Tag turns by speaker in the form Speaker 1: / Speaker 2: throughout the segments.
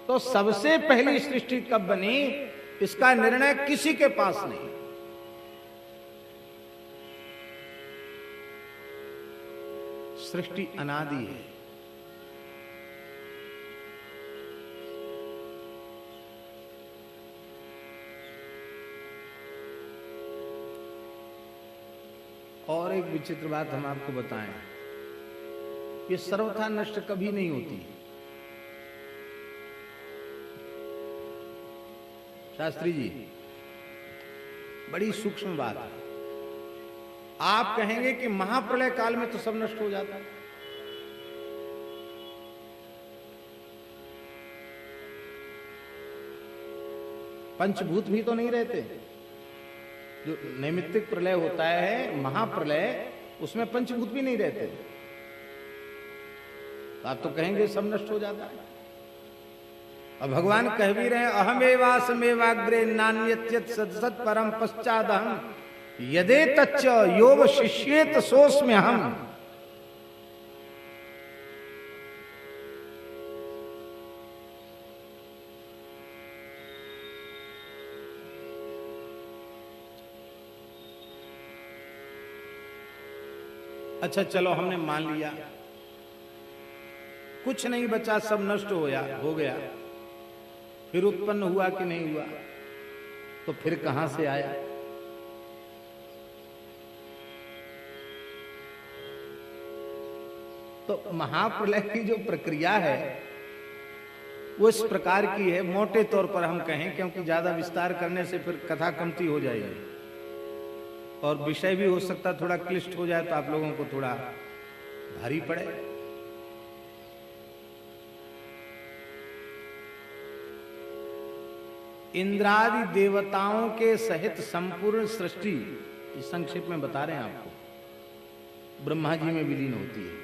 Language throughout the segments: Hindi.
Speaker 1: तो सबसे पहली सृष्टि कब बनी, इसका निर्णय किसी के पास नहीं। सृष्टि अनादि है। और एक विचित्र बात हम आपको बताएं, ये सर्वथा नष्ट कभी नहीं होती। शास्त्री जी, बड़ी सूक्ष्म बात है। आप कहेंगे कि महाप्रलय काल में तो सब नष्ट हो जाता है। पंचभूत भी तो नहीं रहते। जो नैमित्तिक प्रलय होता है, महाप्रलय, उसमें पंचभूत भी नहीं रहते। तो आप तो कहेंगे सब नष्ट हो जाता है। और भगवान कह भी रहे हैं, अहमेवासमेवाग्रे नान्यत्यत सत्सत परम पश्चादहम यदे तच्च योव शिष्येत सोस्म्य हम। अच्छा चलो, हमने मान लिया कुछ नहीं बचा, सब नष्ट हो गया। फिर उत्पन्न हुआ कि नहीं हुआ? तो फिर कहां से आया? तो महाप्रलय की जो प्रक्रिया है वो इस प्रकार की है, मोटे तौर पर हम कहें, क्योंकि ज्यादा विस्तार करने से फिर कथा कमती हो जाएगी और विषय भी हो सकता थोड़ा क्लिष्ट हो जाए, तो आप लोगों को थोड़ा भारी पड़े। इंद्रादि देवताओं के सहित संपूर्ण सृष्टि, इस संक्षेप में बता रहे हैं आपको, ब्रह्मा जी में विलीन होती है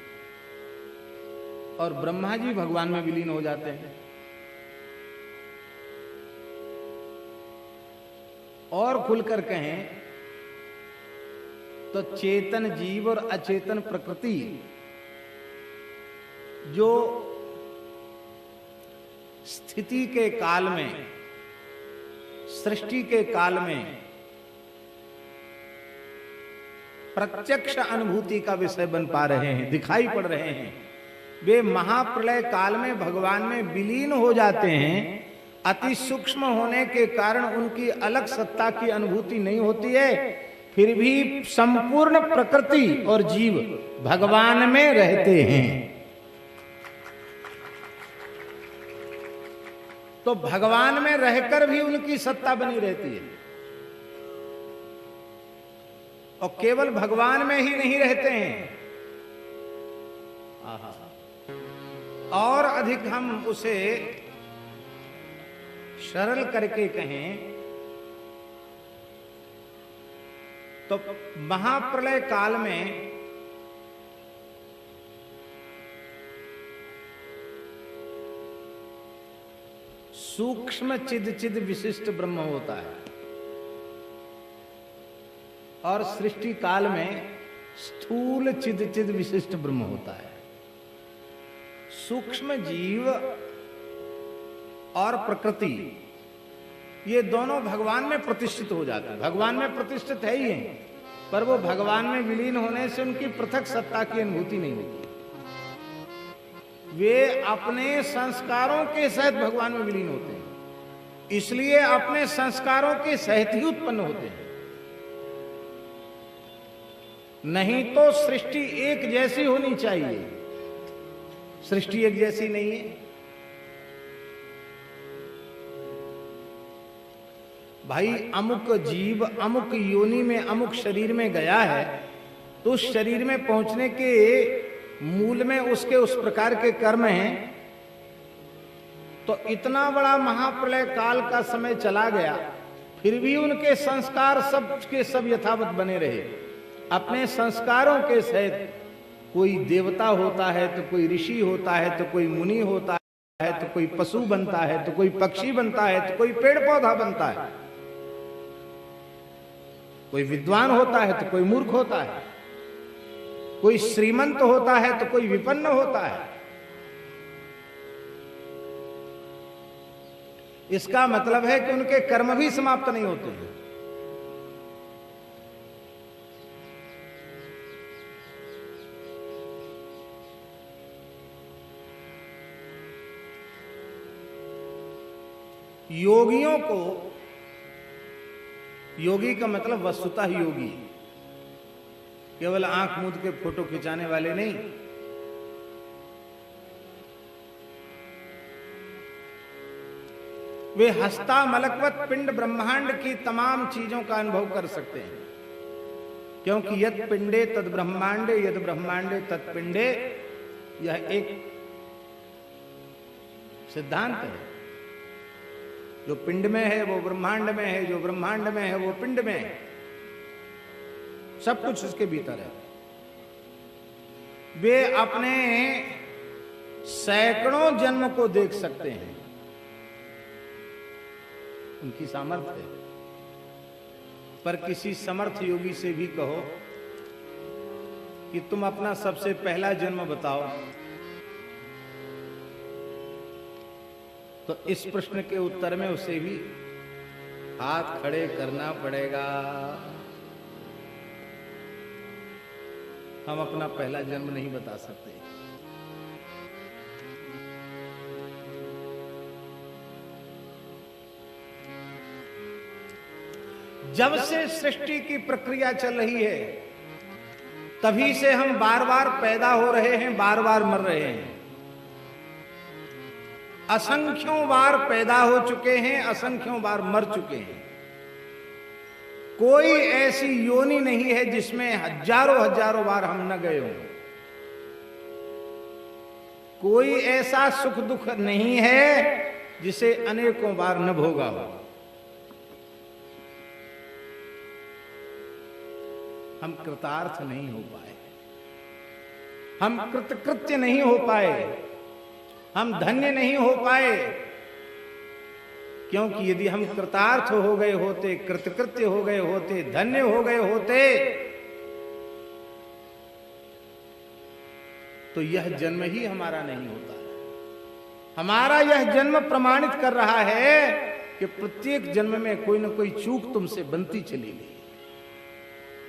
Speaker 1: और ब्रह्मा जी भगवान में विलीन हो जाते हैं। और खुलकर कहें तो चेतन जीव और अचेतन प्रकृति जो स्थिति के काल में, सृष्टि के काल में प्रत्यक्ष अनुभूति का विषय बन पा रहे हैं, दिखाई पड़ रहे हैं, वे महाप्रलय काल में भगवान में विलीन हो जाते हैं। अति सूक्ष्म होने के कारण उनकी अलग सत्ता की अनुभूति नहीं होती है, फिर भी संपूर्ण प्रकृति और जीव भगवान में रहते हैं। तो भगवान में रहकर भी उनकी सत्ता बनी रहती है और केवल भगवान में ही नहीं रहते हैं। और अधिक हम उसे सरल करके कहें तो महाप्रलय काल में सूक्ष्म चिद विशिष्ट ब्रह्म होता है और सृष्टि काल में स्थूल चिद विशिष्ट ब्रह्म होता है। सूक्ष्म जीव और प्रकृति ये दोनों भगवान में प्रतिष्ठित हो जाते हैं। भगवान में प्रतिष्ठित है ही हैं, पर वो भगवान में विलीन होने से उनकी पृथक सत्ता की अनुभूति नहीं होती। वे अपने संस्कारों के सहित भगवान में विलीन होते हैं, इसलिए अपने संस्कारों के सहित ही उत्पन्न होते हैं। नहीं तो सृष्टि एक जैसी होनी चाहिए, सृष्टि एक जैसी नहीं है। भाई अमुक जीव अमुक योनि में अमुक शरीर में गया है, तो उस शरीर में पहुंचने के मूल में उसके उस प्रकार के कर्म हैं। तो इतना बड़ा महाप्रलय काल का समय चला गया, फिर भी उनके संस्कार सब के सब यथावत बने रहे। अपने संस्कारों के सहित कोई देवता होता है तो कोई ऋषि होता है तो कोई मुनि होता है तो कोई पशु बनता है तो कोई पक्षी बनता है तो कोई पेड़ पौधा बनता है, कोई विद्वान होता है तो कोई मूर्ख होता है, कोई श्रीमंत होता है तो कोई विपन्न होता है। इसका मतलब है कि उनके कर्म भी समाप्त नहीं होते हैं। योगियों को, योगी का मतलब वस्तुतः योगी, केवल आंख मूंद के फोटो खिंचाने वाले नहीं। वे हस्ता मलकवत पिंड ब्रह्मांड की तमाम चीजों का अनुभव कर सकते हैं, क्योंकि यद पिंडे तद ब्रह्मांडे, यद ब्रह्मांडे तद पिंडे, यह एक सिद्धांत है। जो पिंड में है वो ब्रह्मांड में है, जो ब्रह्मांड में है वो पिंड में है, सब कुछ उसके भीतर है। वे अपने सैकड़ों जन्म को देख सकते हैं, उनकी सामर्थ्य है। पर किसी समर्थ योगी से भी कहो कि तुम अपना सबसे पहला जन्म बताओ, तो इस प्रश्न के उत्तर में उसे भी हाथ खड़े करना पड़ेगा। हम अपना पहला जन्म नहीं बता सकते। जब से सृष्टि की प्रक्रिया चल रही है, तभी से हम बार बार पैदा हो रहे हैं, बार बार मर रहे हैं। असंख्यों बार पैदा हो चुके हैं, असंख्यों बार मर चुके हैं। कोई ऐसी योनि नहीं है जिसमें हजारों हजारों बार हम न गए हों। कोई ऐसा सुख दुख नहीं है जिसे अनेकों बार न भोगा हो। हम कृतार्थ नहीं हो पाए, हम कृतकृत्य नहीं हो पाए, हम धन्य नहीं हो पाए, क्योंकि यदि हम कृतार्थ हो गए होते, कृतकृत्य हो गए होते, धन्य हो गए होते, तो यह जन्म ही हमारा नहीं होता। हमारा यह जन्म प्रमाणित कर रहा है कि प्रत्येक जन्म में कोई न कोई चूक तुमसे बनती चली गई।